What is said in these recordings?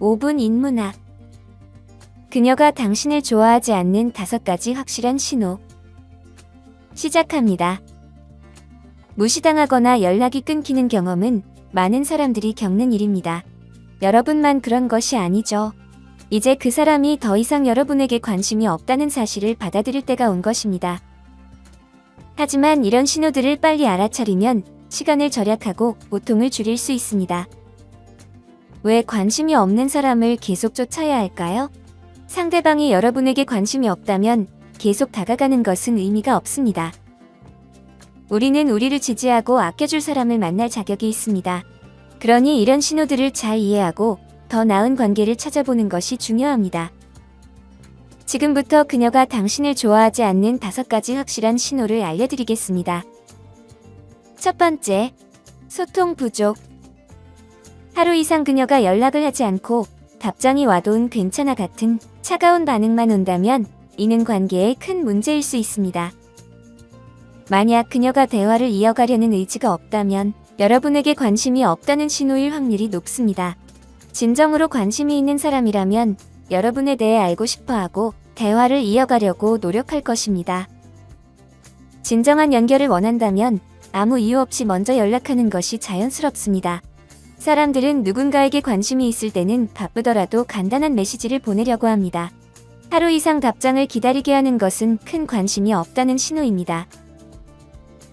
5분 인문학. 그녀가 당신을 좋아하지 않는 5가지 확실한 신호. 시작합니다. 무시당하거나 연락이 끊기는 경험은 많은 사람들이 겪는 일입니다. 여러분만 그런 것이 아니죠. 이제 그 사람이 더 이상 여러분에게 관심이 없다는 사실을 받아들일 때가 온 것입니다. 하지만 이런 신호들을 빨리 알아차리면 시간을 절약하고 고통을 줄일 수 있습니다. 왜 관심이 없는 사람을 계속 쫓아야 할까요? 상대방이 여러분에게 관심이 없다면 계속 다가가는 것은 의미가 없습니다. 우리는 우리를 지지하고 아껴줄 사람을 만날 자격이 있습니다. 그러니 이런 신호들을 잘 이해하고 더 나은 관계를 찾아보는 것이 중요합니다. 지금부터 그녀가 당신을 좋아하지 않는 5가지 확실한 신호를 알려드리겠습니다. 첫 번째, 소통 부족. 하루 이상 그녀가 연락을 하지 않고 답장이 와도 괜찮아 같은 차가운 반응만 온다면 이는 관계에 큰 문제일 수 있습니다. 만약 그녀가 대화를 이어가려는 의지가 없다면 여러분에게 관심이 없다는 신호일 확률이 높습니다. 진정으로 관심이 있는 사람이라면 여러분에 대해 알고 싶어하고 대화를 이어가려고 노력할 것입니다. 진정한 연결을 원한다면 아무 이유 없이 먼저 연락하는 것이 자연스럽습니다. 사람들은 누군가에게 관심이 있을 때는 바쁘더라도 간단한 메시지를 보내려고 합니다. 하루 이상 답장을 기다리게 하는 것은 큰 관심이 없다는 신호입니다.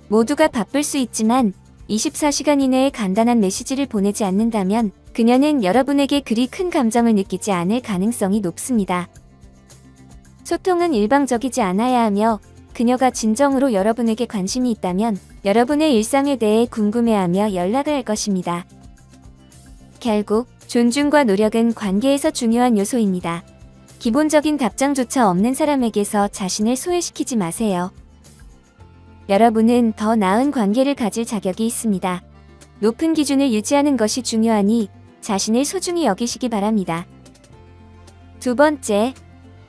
모두가 바쁠 수 있지만 24시간 이내에 간단한 메시지를 보내지 않는다면 그녀는 여러분에게 그리 큰 감정을 느끼지 않을 가능성이 높습니다. 소통은 일방적이지 않아야 하며 그녀가 진정으로 여러분에게 관심이 있다면 여러분의 일상에 대해 궁금해하며 연락을 할 것입니다. 결국 존중과 노력은 관계에서 중요한 요소입니다. 기본적인 답장조차 없는 사람에게서 자신을 소외시키지 마세요. 여러분은 더 나은 관계를 가질 자격이 있습니다. 높은 기준을 유지하는 것이 중요하니 자신을 소중히 여기시기 바랍니다. 두 번째,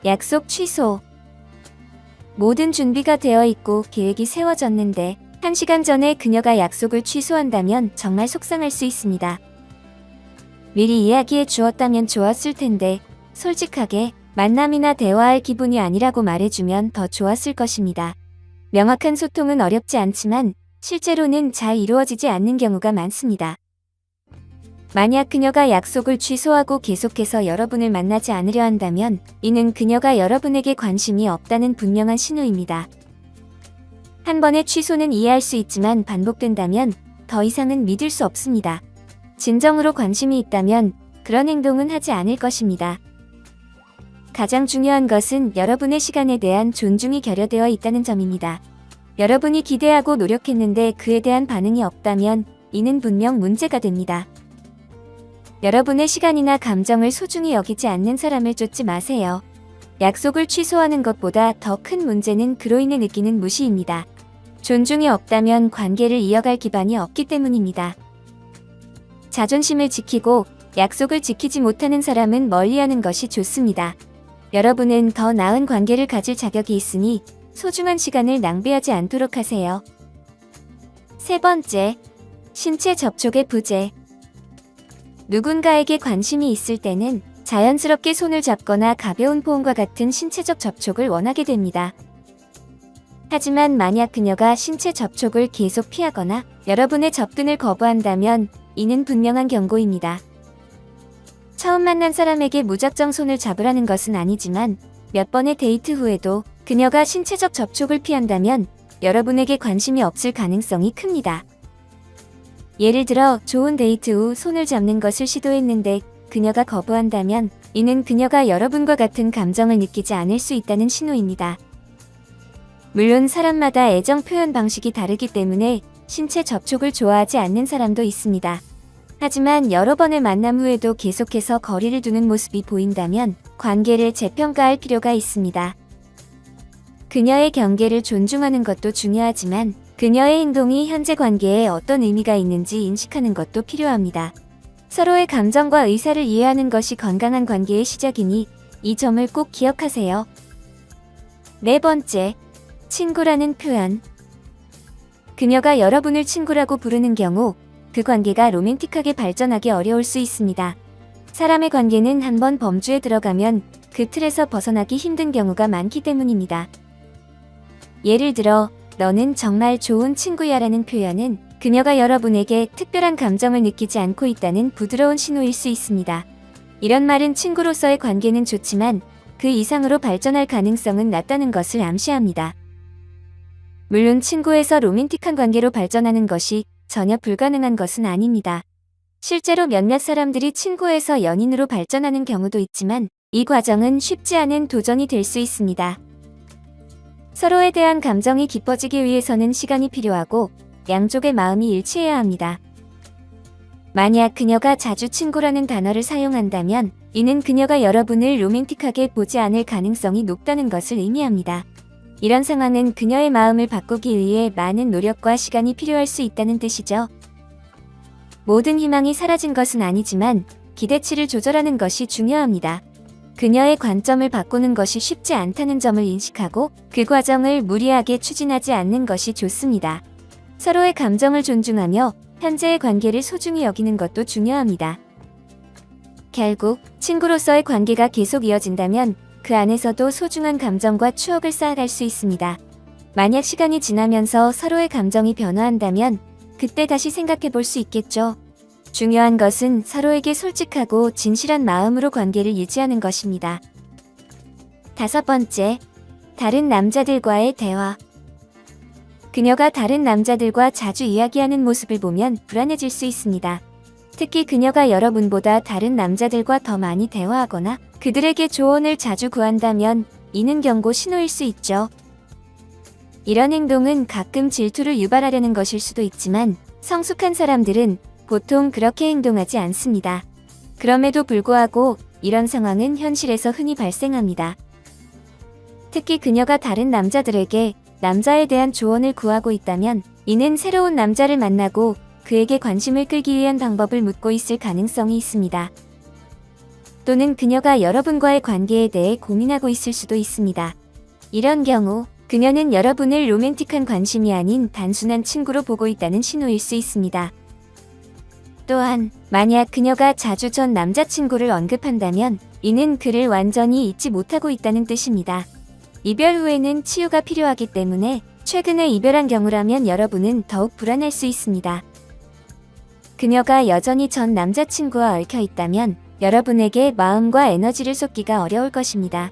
약속 취소. 모든 준비가 되어 있고 계획이 세워졌는데 1시간 전에 그녀가 약속을 취소한다면 정말 속상할 수 있습니다. 미리 이야기해 주었다면 좋았을 텐데 솔직하게 만남이나 대화할 기분이 아니라고 말해주면 더 좋았을 것입니다. 명확한 소통은 어렵지 않지만 실제로는 잘 이루어지지 않는 경우가 많습니다. 만약 그녀가 약속을 취소하고 계속해서 여러분을 만나지 않으려 한다면 이는 그녀가 여러분에게 관심이 없다는 분명한 신호입니다. 한 번의 취소는 이해할 수 있지만 반복된다면 더 이상은 믿을 수 없습니다. 진정으로 관심이 있다면 그런 행동은 하지 않을 것입니다. 가장 중요한 것은 여러분의 시간에 대한 존중이 결여되어 있다는 점입니다. 여러분이 기대하고 노력했는데 그에 대한 반응이 없다면 이는 분명 문제가 됩니다. 여러분의 시간이나 감정을 소중히 여기지 않는 사람을 쫓지 마세요. 약속을 취소하는 것보다 더 큰 문제는 그로 인해 느끼는 무시입니다. 존중이 없다면 관계를 이어갈 기반이 없기 때문입니다. 자존심을 지키고 약속을 지키지 못하는 사람은 멀리하는 것이 좋습니다. 여러분은 더 나은 관계를 가질 자격이 있으니 소중한 시간을 낭비하지 않도록 하세요. 세 번째, 신체 접촉의 부재. 누군가에게 관심이 있을 때는 자연스럽게 손을 잡거나 가벼운 포옹과 같은 신체적 접촉을 원하게 됩니다. 하지만 만약 그녀가 신체 접촉을 계속 피하거나 여러분의 접근을 거부한다면 이는 분명한 경고입니다. 처음 만난 사람에게 무작정 손을 잡으라는 것은 아니지만 몇 번의 데이트 후에도 그녀가 신체적 접촉을 피한다면 여러분에게 관심이 없을 가능성이 큽니다. 예를 들어 좋은 데이트 후 손을 잡는 것을 시도했는데 그녀가 거부한다면 이는 그녀가 여러분과 같은 감정을 느끼지 않을 수 있다는 신호입니다. 물론 사람마다 애정 표현 방식이 다르기 때문에 신체 접촉을 좋아하지 않는 사람도 있습니다. 하지만 여러 번의 만남 후에도 계속해서 거리를 두는 모습이 보인다면 관계를 재평가할 필요가 있습니다. 그녀의 경계를 존중하는 것도 중요하지만 그녀의 행동이 현재 관계에 어떤 의미가 있는지 인식하는 것도 필요합니다. 서로의 감정과 의사를 이해하는 것이 건강한 관계의 시작이니 이 점을 꼭 기억하세요. 네 번째, 친구라는 표현. 그녀가 여러분을 친구라고 부르는 경우 그 관계가 로맨틱하게 발전하기 어려울 수 있습니다. 사람의 관계는 한번 범주에 들어가면 그 틀에서 벗어나기 힘든 경우가 많기 때문입니다. 예를 들어, 너는 정말 좋은 친구야라는 표현은 그녀가 여러분에게 특별한 감정을 느끼지 않고 있다는 부드러운 신호일 수 있습니다. 이런 말은 친구로서의 관계는 좋지만 그 이상으로 발전할 가능성은 낮다는 것을 암시합니다. 물론 친구에서 로맨틱한 관계로 발전하는 것이 전혀 불가능한 것은 아닙니다. 실제로 몇몇 사람들이 친구에서 연인으로 발전하는 경우도 있지만 이 과정은 쉽지 않은 도전이 될 수 있습니다. 서로에 대한 감정이 깊어지기 위해서는 시간이 필요하고 양쪽의 마음이 일치해야 합니다. 만약 그녀가 자주 친구라는 단어를 사용한다면 이는 그녀가 여러분을 로맨틱하게 보지 않을 가능성이 높다는 것을 의미합니다. 이런 상황은 그녀의 마음을 바꾸기 위해 많은 노력과 시간이 필요할 수 있다는 뜻이죠. 모든 희망이 사라진 것은 아니지만 기대치를 조절하는 것이 중요합니다. 그녀의 관점을 바꾸는 것이 쉽지 않다는 점을 인식하고 그 과정을 무리하게 추진하지 않는 것이 좋습니다. 서로의 감정을 존중하며 현재의 관계를 소중히 여기는 것도 중요합니다. 결국 친구로서의 관계가 계속 이어진다면 그 안에서도 소중한 감정과 추억을 쌓아갈 수 있습니다. 만약 시간이 지나면서 서로의 감정이 변화한다면 그때 다시 생각해 볼 수 있겠죠. 중요한 것은 서로에게 솔직하고 진실한 마음으로 관계를 유지하는 것입니다. 5번째, 다른 남자들과의 대화. 그녀가 다른 남자들과 자주 이야기하는 모습을 보면 불안해질 수 있습니다. 특히 그녀가 여러분보다 다른 남자들과 더 많이 대화하거나 그들에게 조언을 자주 구한다면 이는 경고 신호일 수 있죠. 이런 행동은 가끔 질투를 유발하려는 것일 수도 있지만 성숙한 사람들은 보통 그렇게 행동하지 않습니다. 그럼에도 불구하고 이런 상황은 현실에서 흔히 발생합니다. 특히 그녀가 다른 남자들에게 남자에 대한 조언을 구하고 있다면 이는 새로운 남자를 만나고 그에게 관심을 끌기 위한 방법을 묻고 있을 가능성이 있습니다. 또는 그녀가 여러분과의 관계에 대해 고민하고 있을 수도 있습니다. 이런 경우 그녀는 여러분을 로맨틱한 관심이 아닌 단순한 친구로 보고 있다는 신호일 수 있습니다. 또한 만약 그녀가 자주 전 남자친구를 언급한다면 이는 그를 완전히 잊지 못하고 있다는 뜻입니다. 이별 후에는 치유가 필요하기 때문에 최근에 이별한 경우라면 여러분은 더욱 불안할 수 있습니다. 그녀가 여전히 전 남자친구와 얽혀 있다면 여러분에게 마음과 에너지를 쏟기가 어려울 것입니다.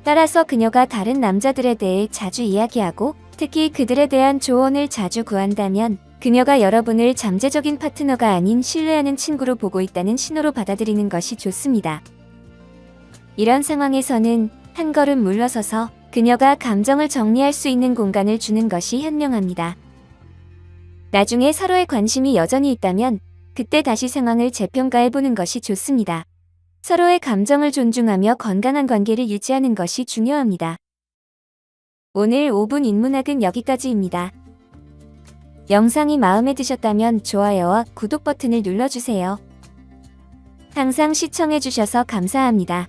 따라서 그녀가 다른 남자들에 대해 자주 이야기하고 특히 그들에 대한 조언을 자주 구한다면 그녀가 여러분을 잠재적인 파트너가 아닌 신뢰하는 친구로 보고 있다는 신호로 받아들이는 것이 좋습니다. 이런 상황에서는 한 걸음 물러서서 그녀가 감정을 정리할 수 있는 공간을 주는 것이 현명합니다. 나중에 서로의 관심이 여전히 있다면 그때 다시 상황을 재평가해보는 것이 좋습니다. 서로의 감정을 존중하며 건강한 관계를 유지하는 것이 중요합니다. 오늘 5분 인문학은 여기까지입니다. 영상이 마음에 드셨다면 좋아요와 구독 버튼을 눌러주세요. 항상 시청해주셔서 감사합니다.